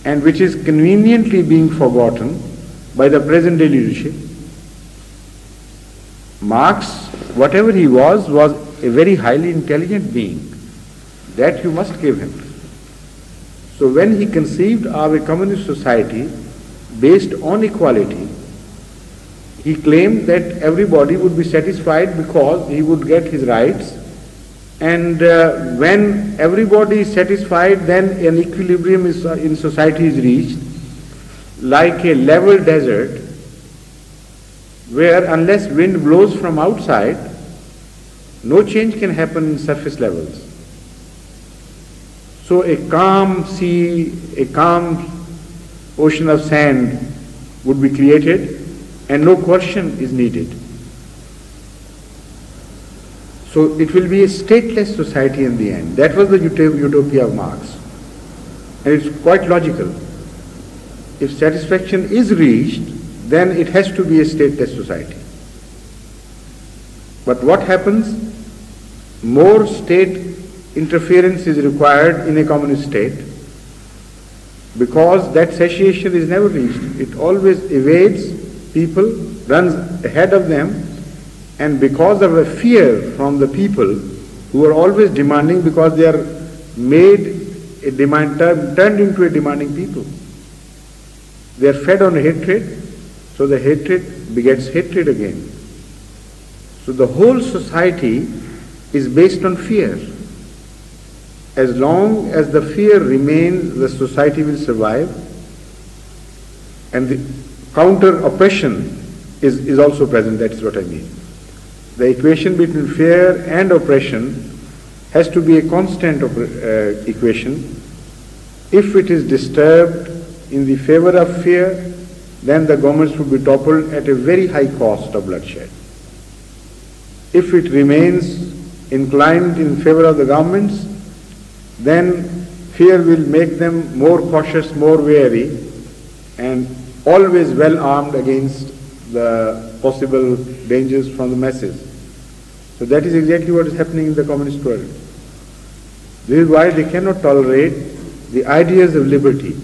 and which is conveniently being forgotten by the present day leadership. Marx, whatever he was a very highly intelligent being. That you must give him. So when he conceived of a communist society based on equality, he claimed that everybody would be satisfied because he would get his rights, and when everybody is satisfied, then an equilibrium in society is reached, like a level desert where unless wind blows from outside, no change can happen in surface levels. So a calm sea, a calm ocean of sand would be created, and no coercion is needed. So it will be a stateless society in the end. That was the utopia of Marx. And it's quite logical. If satisfaction is reached, then it has to be a stateless society. But what happens? More state interference is required in a communist state, because that satiation is never reached. It always evades people, runs ahead of them, and because of a fear from the people who are always demanding, because they are turned into a demanding people. They are fed on hatred, so the hatred begets hatred again. So the whole society is based on fear. As long as the fear remains, the society will survive, and the counter oppression is also present. That is what I mean. The equation between fear and oppression has to be a constant equation. If it is disturbed in the favor of fear, then the governments will be toppled at a very high cost of bloodshed. If it remains inclined in favor of the governments, then fear will make them more cautious, more wary, and always well armed against the possible dangers from the masses. So that is exactly what is happening in the communist world. This is why they cannot tolerate the ideas of liberty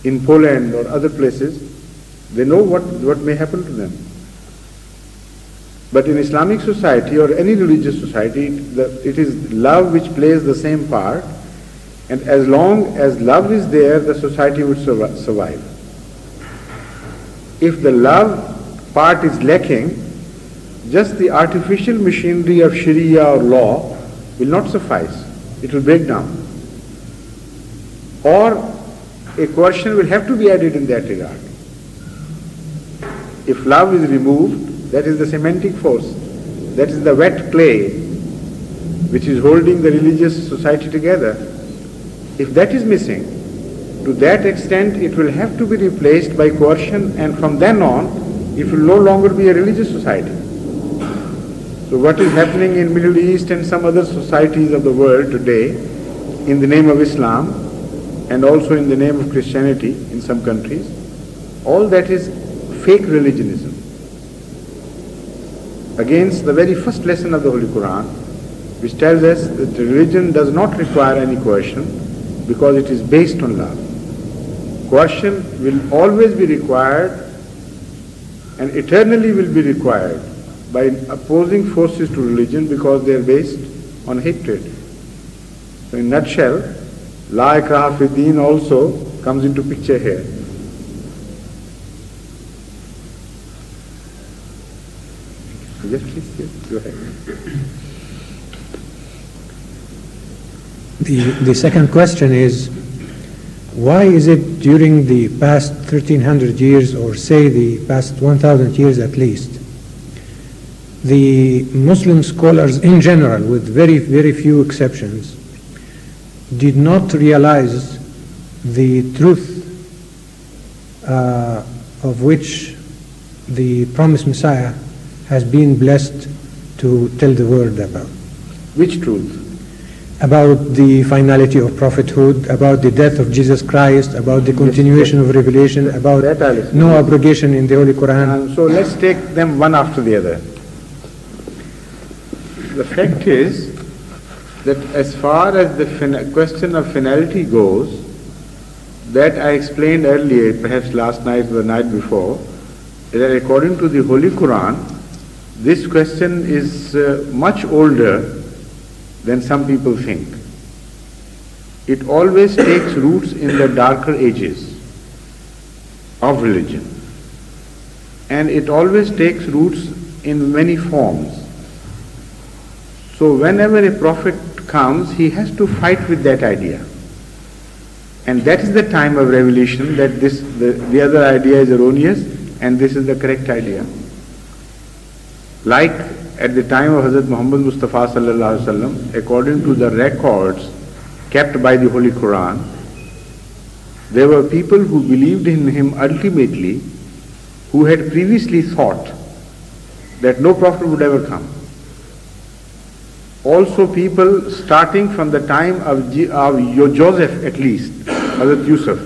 in Poland or other places. They know what may happen to them. But in Islamic society or any religious society, it is love which plays the same part, and as long as love is there, the society would survive. If the love part is lacking, just the artificial machinery of Sharia or law will not suffice. It will break down. Or a coercion will have to be added in that regard. If love is removed, that is the cementing force, that is the wet clay which is holding the religious society together. If that is missing, to that extent it will have to be replaced by coercion, and from then on it will no longer be a religious society. So what is happening in Middle East and some other societies of the world today in the name of Islam and also in the name of Christianity in some countries, all that is fake religionism against the very first lesson of the Holy Quran, which tells us that religion does not require any coercion because it is based on love. Coercion will always be required and eternally will be required by opposing forces to religion because they are based on hatred. So in a nutshell, La ikraha fi din also comes into picture here. Yes, please, yes, go ahead. The second question is, why is it during the past 1300 years, or say the past 1000 years at least, the Muslim scholars in general, with very, very few exceptions, did not realize the truth of which the promised Messiah has been blessed to tell the world about? Which truth? About the finality of prophethood, about the death of Jesus Christ, about the continuation of revelation, about no abrogation in the Holy Quran. So let's take them one after the other. The fact is that as far as the question of finality goes, that I explained earlier, perhaps last night or the night before, that according to the Holy Quran, this question is much older than some people think. It always takes roots in the darker ages of religion. And it always takes roots in many forms. So whenever a prophet comes, he has to fight with that idea. And that is the time of revelation, that the other idea is erroneous and this is the correct idea. Like at the time of Hazrat Muhammad Mustafa sallallahu alaihi wasallam, according to the records kept by the Holy Quran, there were people who believed in him ultimately, who had previously thought that no prophet would ever come. Also people starting from the time of Joseph at least, Hazrat Yusuf.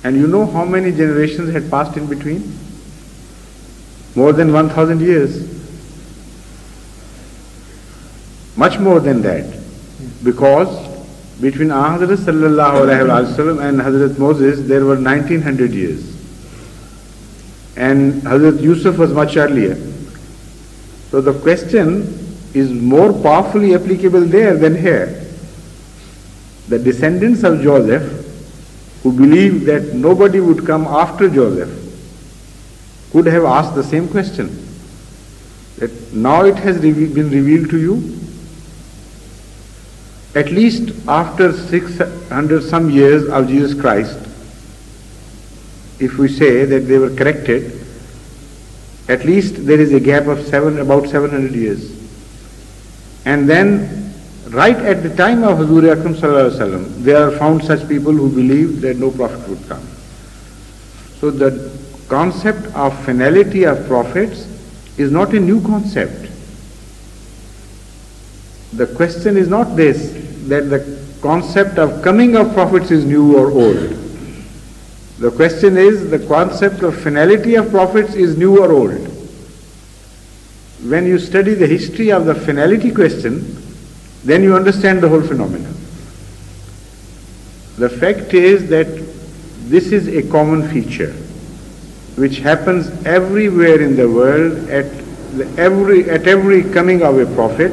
And you know how many generations had passed in between? More than 1,000 years. Much more than that. Because between Hazrat sallallahu alaihi wasallam and Hazrat Moses there were 1900 years. And Hazrat Yusuf was much earlier. So the question is more powerfully applicable there than here. The descendants of Joseph, who believed that nobody would come after Joseph, could have asked the same question. That now it has been revealed to you. At least after 600 some years of Jesus Christ, if we say that they were corrected, at least there is a gap of about 700 years. And then, right at the time of Hazur Akram sallallahu alaihi wasallam, there are found such people who believed that no prophet would come. So the concept of finality of prophets is not a new concept. The question is not this, that the concept of coming of prophets is new or old. The question is, the concept of finality of prophets is new or old. When you study the history of the finality question, then you understand the whole phenomenon. The fact is that this is a common feature which happens everywhere in the world at every coming of a prophet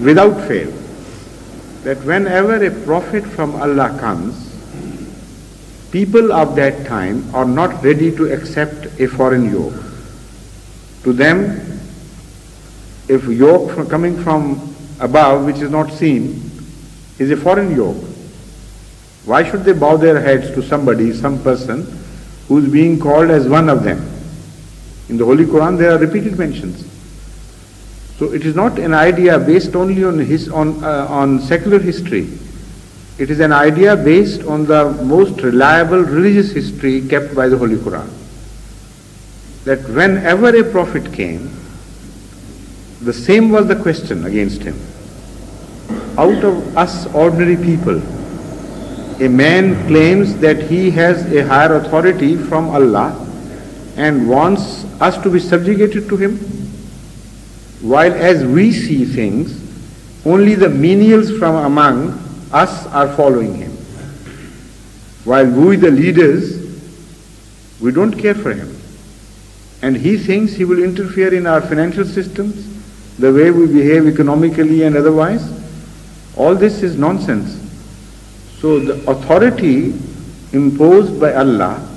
without fail. That whenever a prophet from Allah comes, people of that time are not ready to accept a foreign yoke. To them, if yoke coming from above, which is not seen, is a foreign yoke, why should they bow their heads to somebody, some person, who is being called as one of them? In the Holy Quran there are repeated mentions. So it is not an idea based only on secular history. It is an idea based on the most reliable religious history kept by the Holy Quran. That whenever a prophet came, the same was the question against him. Out of us ordinary people, a man claims that he has a higher authority from Allah and wants us to be subjugated to him, while as we see things, only the menials from among us are following him. While we, the leaders, we don't care for him. And he thinks he will interfere in our financial systems, the way we behave economically and otherwise. All this is nonsense. So the authority imposed by Allah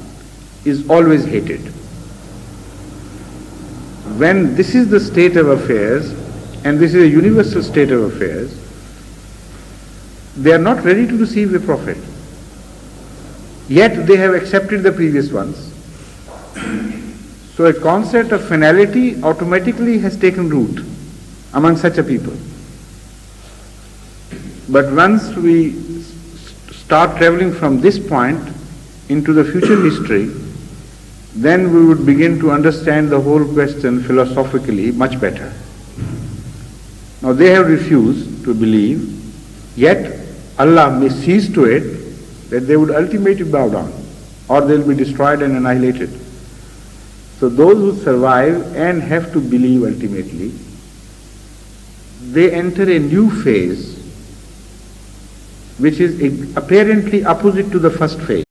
is always hated. When this is the state of affairs, and this is a universal state of affairs, they are not ready to receive a prophet. Yet they have accepted the previous ones. So a concept of finality automatically has taken root among such a people. But once we start traveling from this point into the future history, then we would begin to understand the whole question philosophically much better. Now they have refused to believe, yet Allah may sees to it that they would ultimately bow down, or they will be destroyed and annihilated. So those who survive and have to believe ultimately, they enter a new phase which is apparently opposite to the first phase.